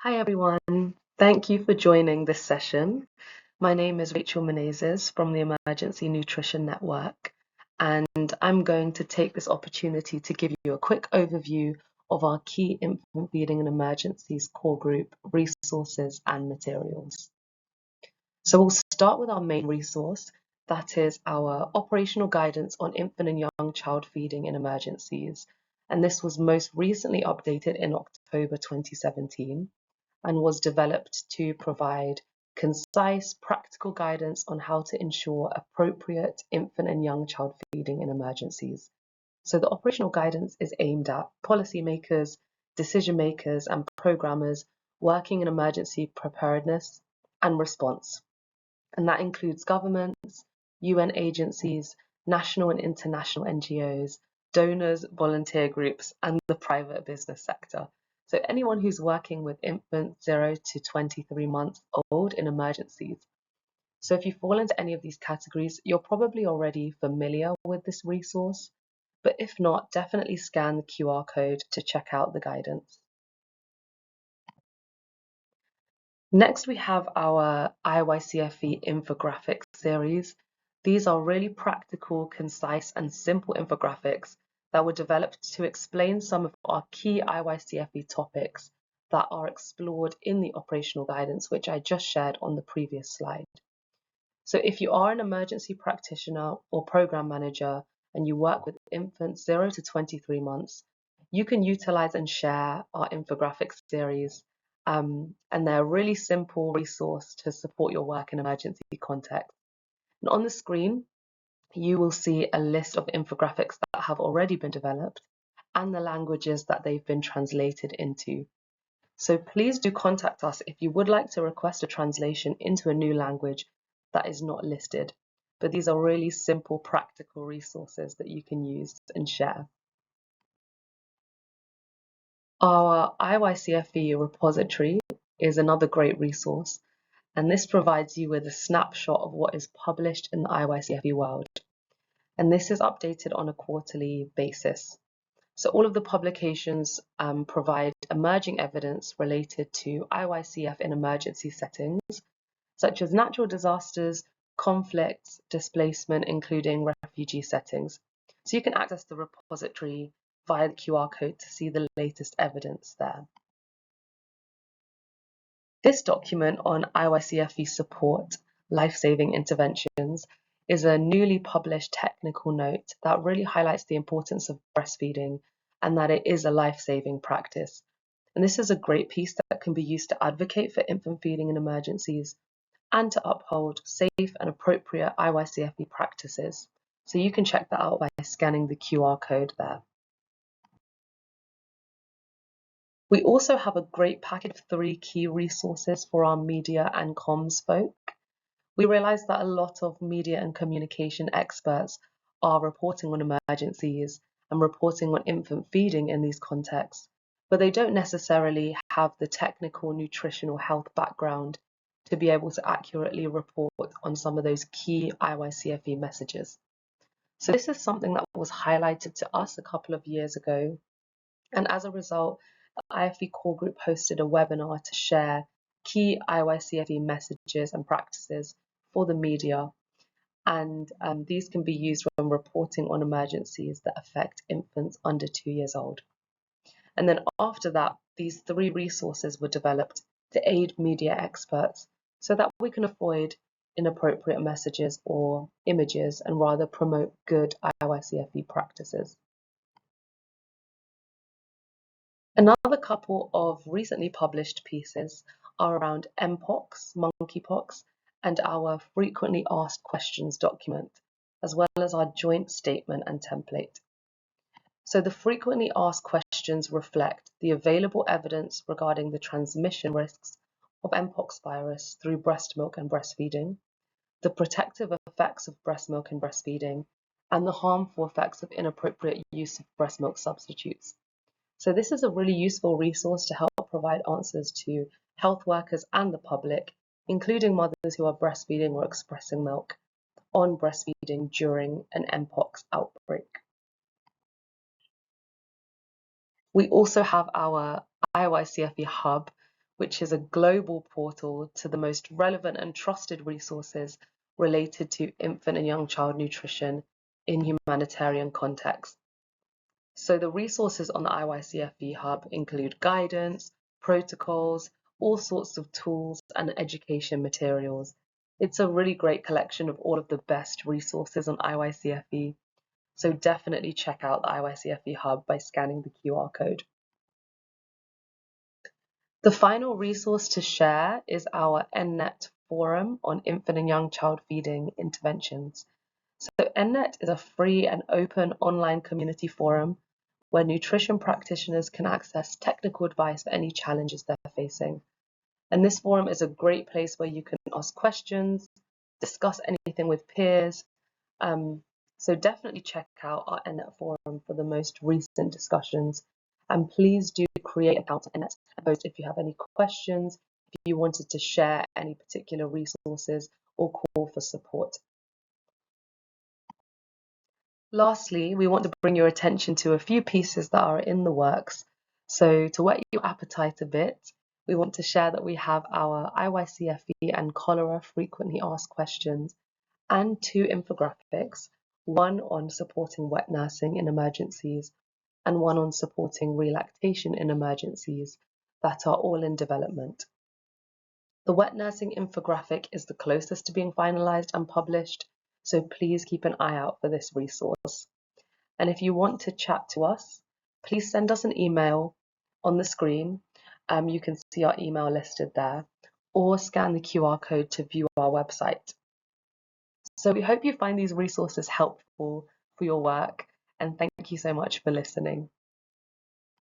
Hi everyone, thank you for joining this session. My name is Rachael Menezes from the Emergency Nutrition Network, and I'm going to take this opportunity to give you a quick overview of our key infant feeding and emergencies core group resources and materials. So we'll start with our main resource, that is our operational guidance on infant and young child feeding in emergencies. And this was most recently updated in October 2017. And was developed to provide concise, practical guidance on how to ensure appropriate infant and young child feeding in emergencies. So the operational guidance is aimed at policymakers, decision makers, and programmers working in emergency preparedness and response. And that includes governments, UN agencies, national and international NGOs, donors, volunteer groups, and the private business sector. So anyone who's working with infants 0 to 23 months old in emergencies. So if you fall into any of these categories, you're probably already familiar with this resource, but if not, definitely scan the QR code to check out the guidance. Next, we have our IYCF-E infographic series. These are really practical, concise, and simple infographics that were developed to explain some of our key IYCF-E topics that are explored in the operational guidance, which I just shared on the previous slide. So if you are an emergency practitioner or program manager and you work with infants 0 to 23 months, you can utilize and share our infographic series. And they're a really simple resource to support your work in emergency context. And on the screen, you will see a list of infographics that have already been developed and the languages that they've been translated into. So please do contact us if you would like to request a translation into a new language that is not listed. But these are really simple, practical resources that you can use and share. Our IYCF-E repository is another great resource, and this provides you with a snapshot of what is published in the IYCF-E world. And this is updated on a quarterly basis. So all of the publications provide emerging evidence related to IYCF in emergency settings, such as natural disasters, conflicts, displacement, including refugee settings. So you can access the repository via the QR code to see the latest evidence there. This document on IYCF-E support, life-saving interventions, is a newly published technical note that really highlights the importance of breastfeeding and that it is a life-saving practice. And this is a great piece that can be used to advocate for infant feeding in emergencies and to uphold safe and appropriate IYCF-E practices. So you can check that out by scanning the QR code there. We also have a great package of 3 key resources for our media and comms folk. We realize that a lot of media and communication experts are reporting on emergencies and reporting on infant feeding in these contexts, but they don't necessarily have the technical nutritional health background to be able to accurately report on some of those key IYCF-E messages. So this is something that was highlighted to us a couple of years ago, and as a result, the IFE Core Group hosted a webinar to share key IYCF-E messages and practices for the media, and these can be used when reporting on emergencies that affect infants under 2 years old. And then after that, these 3 resources were developed to aid media experts so that we can avoid inappropriate messages or images and rather promote good IYCF-E practices. Another couple of recently published pieces are around Mpox, monkeypox, and our frequently asked questions document, as well as our joint statement and template. So the frequently asked questions reflect the available evidence regarding the transmission risks of Mpox virus through breast milk and breastfeeding, the protective effects of breast milk and breastfeeding, and the harmful effects of inappropriate use of breast milk substitutes. So this is a really useful resource to help provide answers to health workers and the public, including mothers who are breastfeeding or expressing milk, on breastfeeding during an Mpox outbreak. We also have our IYCF-E Hub, which is a global portal to the most relevant and trusted resources related to infant and young child nutrition in humanitarian contexts. So the resources on the IYCF-E Hub include guidance, protocols, all sorts of tools and education materials. It's a really great collection of all of the best resources on IYCF-E. So definitely check out the IYCF-E Hub by scanning the QR code. The final resource to share is our NNET forum on infant and young child feeding interventions. So NNET is a free and open online community forum where nutrition practitioners can access technical advice for any challenges they're facing. And this forum is a great place where you can ask questions, discuss anything with peers. So definitely check out our NNET forum for the most recent discussions. And please do create an account on NNET and post if you have any questions, if you wanted to share any particular resources or call for support. Lastly, we want to bring your attention to a few pieces that are in the works. So to whet your appetite a bit, we want to share that we have our IYCF-E and cholera frequently asked questions and 2 infographics, one on supporting wet nursing in emergencies and one on supporting relactation in emergencies that are all in development. The wet nursing infographic is the closest to being finalized and published, so please keep an eye out for this resource. And if you want to chat to us, please send us an email on the screen. You can see our email listed there, or scan the QR code to view our website. So we hope you find these resources helpful for your work, and thank you so much for listening.